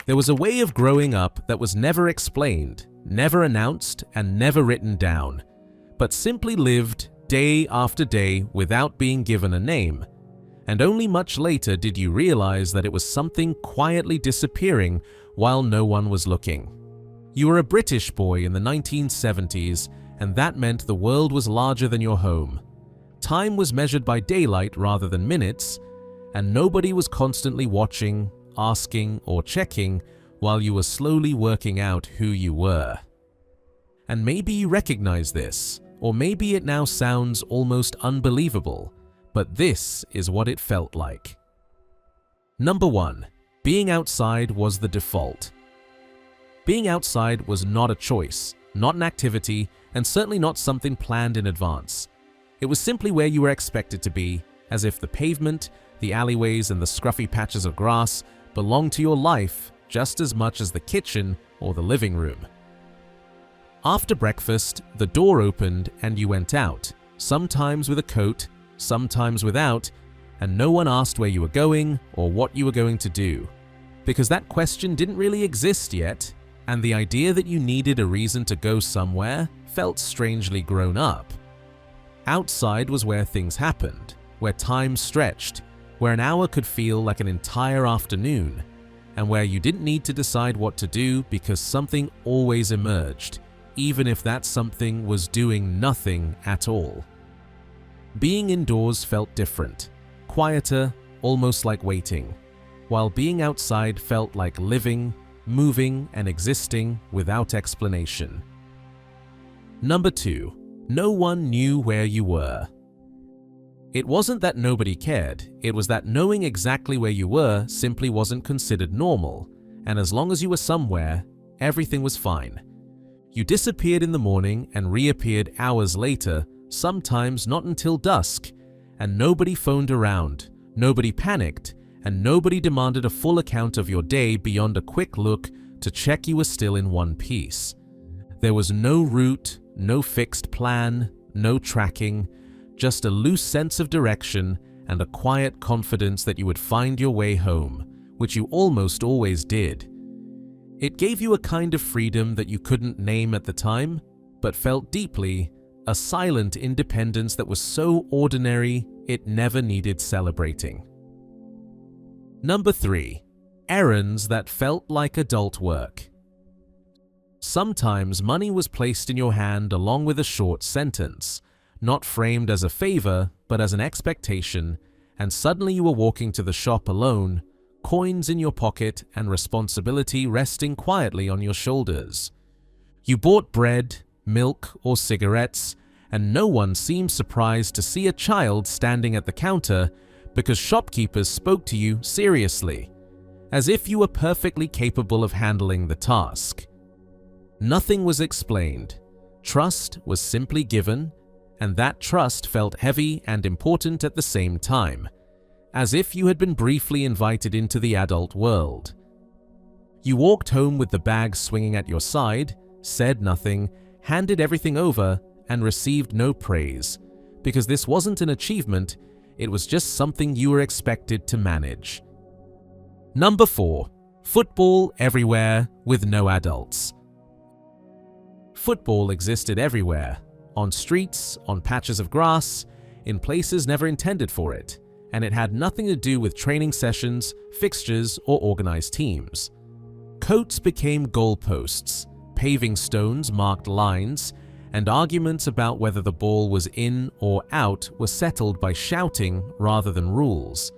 There was a way of growing up that was never explained, never announced, and never written down, but simply lived day after day without being given a name. And only much later did you realize that it was something quietly disappearing while no one was looking. You were a British boy in the 1970s, and that meant the world was larger than your home. Time was measured by daylight rather than minutes, and nobody was constantly watching, asking, or checking while you were slowly working out who you were. And maybe you recognize this, or maybe it now sounds almost unbelievable, but this is what it felt like. Number 1. Being outside was the default. Being outside was not a choice, not an activity, and certainly not something planned in advance. It was simply where you were expected to be, as if the pavement, the alleyways, and the scruffy patches of grass belonged to your life just as much as the kitchen or the living room. After breakfast, the door opened and you went out, sometimes with a coat, sometimes without, and no one asked where you were going or what you were going to do, because that question didn't really exist yet, and the idea that you needed a reason to go somewhere felt strangely grown up. Outside was where things happened, where time stretched, where an hour could feel like an entire afternoon, and where you didn't need to decide what to do because something always emerged, even if that something was doing nothing at all. Being indoors felt different, quieter, almost like waiting, while being outside felt like living, moving, and existing without explanation. Number 2. No one knew where you were. It wasn't that nobody cared, it was that knowing exactly where you were simply wasn't considered normal, and as long as you were somewhere, everything was fine. You disappeared in the morning and reappeared hours later, sometimes not until dusk, and nobody phoned around, nobody panicked, and nobody demanded a full account of your day beyond a quick look to check you were still in one piece. There was no route, no fixed plan, no tracking, just a loose sense of direction and a quiet confidence that you would find your way home, which you almost always did. It gave you a kind of freedom that you couldn't name at the time, but felt deeply, a silent independence that was so ordinary it never needed celebrating. Number 3. Errands that felt like adult work. Sometimes money was placed in your hand along with a short sentence, not framed as a favor but as an expectation, and suddenly you were walking to the shop alone, coins in your pocket and responsibility resting quietly on your shoulders. You bought bread, milk, or cigarettes, and no one seemed surprised to see a child standing at the counter because shopkeepers spoke to you seriously, as if you were perfectly capable of handling the task. Nothing was explained. Trust was simply given, and that trust felt heavy and important at the same time, as if you had been briefly invited into the adult world. You walked home with the bag swinging at your side, said nothing, handed everything over, and received no praise, because this wasn't an achievement, it was just something you were expected to manage. Number 4. Football everywhere with no adults. Football existed everywhere, on streets, on patches of grass, in places never intended for it, and it had nothing to do with training sessions, fixtures, or organized teams. Coats became goalposts, paving stones marked lines, and arguments about whether the ball was in or out were settled by shouting rather than rules.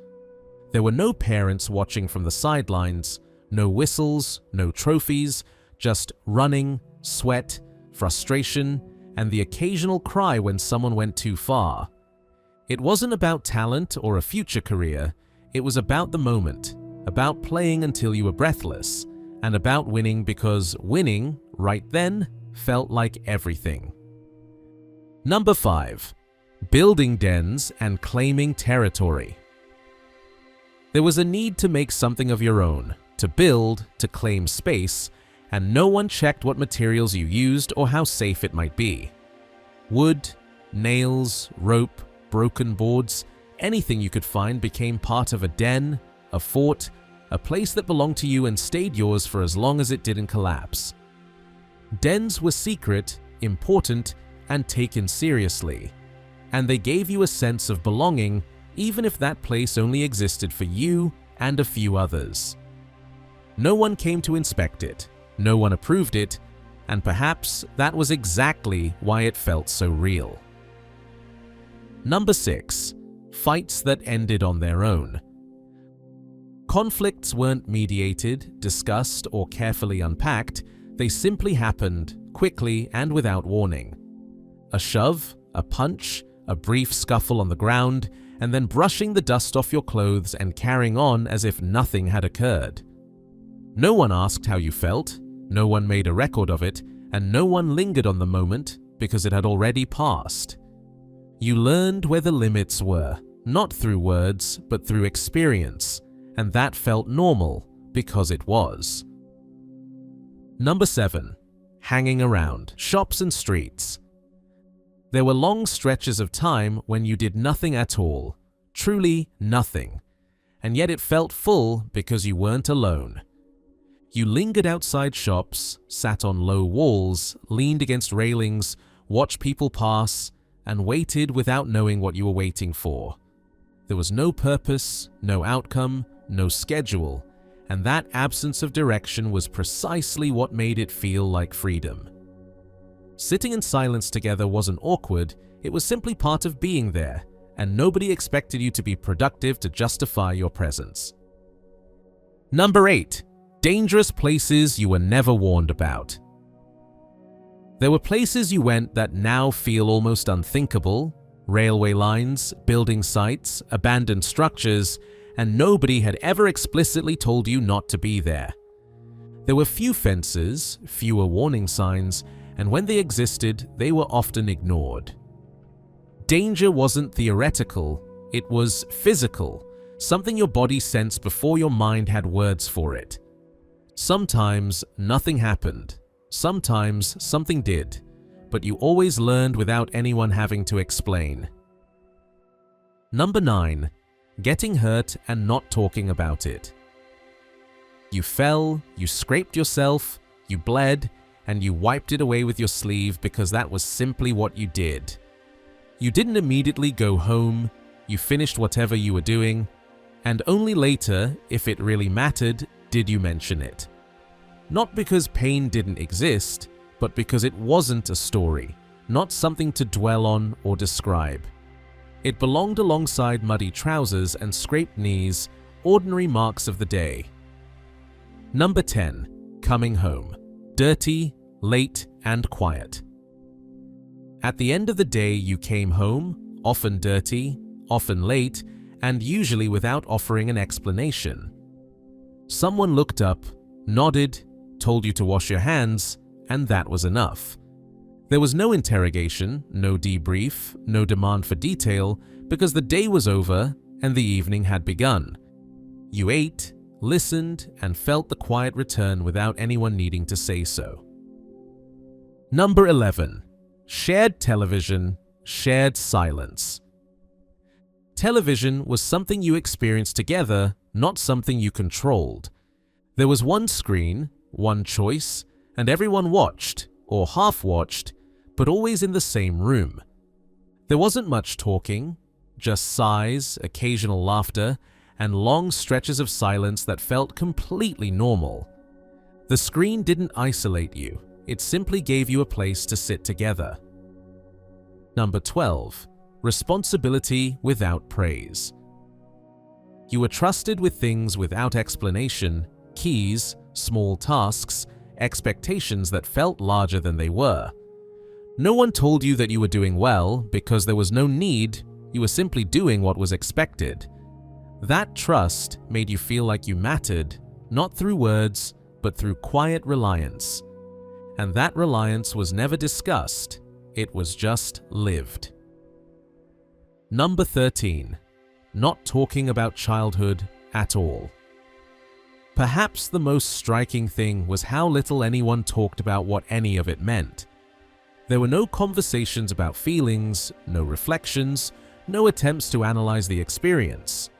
There were no parents watching from the sidelines, no whistles, no trophies, just running, sweat, frustration, and the occasional cry when someone went too far. It wasn't about talent or a future career, it was about the moment, about playing until you were breathless, and about winning because winning, right then, felt like everything. Number 5. Building dens and claiming territory. There was a need to make something of your own, to build, to claim space, and no one checked what materials you used or how safe it might be. Wood, nails, rope, broken boards, anything you could find became part of a den, a fort, a place that belonged to you and stayed yours for as long as it didn't collapse. Dens were secret, important, and taken seriously, and they gave you a sense of belonging even if that place only existed for you and a few others. No one came to inspect it, no one approved it, and perhaps that was exactly why it felt so real. Number 6. Fights that ended on their own. Conflicts weren't mediated, discussed, or carefully unpacked. They simply happened, quickly and without warning. A shove, a punch, a brief scuffle on the ground, and then brushing the dust off your clothes and carrying on as if nothing had occurred. No one asked how you felt, no one made a record of it, and no one lingered on the moment because it had already passed. You learned where the limits were, not through words, but through experience, and that felt normal because it was. Number 7. Hanging around shops and streets. There were long stretches of time when you did nothing at all, truly nothing, and yet it felt full because you weren't alone. You lingered outside shops, sat on low walls, leaned against railings, watched people pass, and waited without knowing what you were waiting for. There was no purpose, no outcome, no schedule, and that absence of direction was precisely what made it feel like freedom. Sitting in silence together wasn't awkward, it was simply part of being there, and nobody expected you to be productive to justify your presence. Number 8. Dangerous places you were never warned about. There were places you went that now feel almost unthinkable: railway lines, building sites, abandoned structures, and nobody had ever explicitly told you not to be there. There were few fences, fewer warning signs, and when they existed, they were often ignored. Danger wasn't theoretical, it was physical, something your body sensed before your mind had words for it. Sometimes nothing happened, sometimes something did, but you always learned without anyone having to explain. Number 9. Getting hurt and not talking about it. You fell, you scraped yourself, you bled, and you wiped it away with your sleeve because that was simply what you did. You didn't immediately go home, you finished whatever you were doing, and only later, if it really mattered, did you mention it. Not because pain didn't exist, but because it wasn't a story, not something to dwell on or describe. It belonged alongside muddy trousers and scraped knees, ordinary marks of the day. Number 10. Coming home. Dirty, late, and quiet. At the end of the day, you came home, often dirty, often late, and usually without offering an explanation. Someone looked up, nodded, told you to wash your hands, and that was enough. There was no interrogation, no debrief, no demand for detail, because the day was over and the evening had begun. You ate, listened, and felt the quiet return without anyone needing to say so. Number 11. Shared television, shared silence. Television was something you experienced together, not something you controlled. There was one screen, one choice, and everyone watched, or half-watched, but always in the same room. There wasn't much talking, just sighs, occasional laughter, and long stretches of silence that felt completely normal. The screen didn't isolate you, it simply gave you a place to sit together. Number 12. Responsibility without praise. You were trusted with things without explanation, keys, small tasks, expectations that felt larger than they were. No one told you that you were doing well because there was no need, you were simply doing what was expected. That trust made you feel like you mattered, not through words, but through quiet reliance. And that reliance was never discussed, it was just lived. Number 13. Not talking about childhood at all. Perhaps the most striking thing was how little anyone talked about what any of it meant. There were no conversations about feelings, no reflections, no attempts to analyze the experience.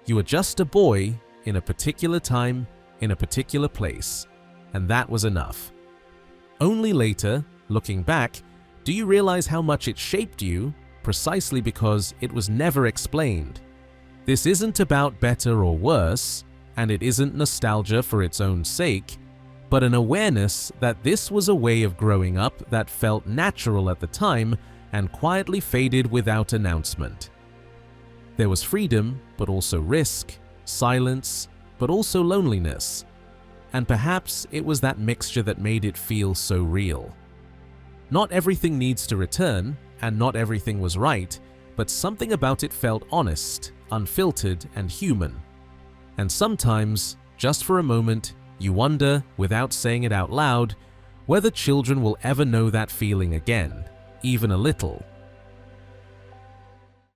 You were just a boy, in a particular time, in a particular place, and that was enough. Only later, looking back, do you realize how much it shaped you, precisely because it was never explained. This isn't about better or worse, and it isn't nostalgia for its own sake, but an awareness that this was a way of growing up that felt natural at the time and quietly faded without announcement. There was freedom, but also risk, silence, but also loneliness. And perhaps it was that mixture that made it feel so real. Not everything needs to return, and not everything was right, but something about it felt honest, unfiltered, and human. And sometimes, just for a moment, you wonder, without saying it out loud, whether children will ever know that feeling again, even a little.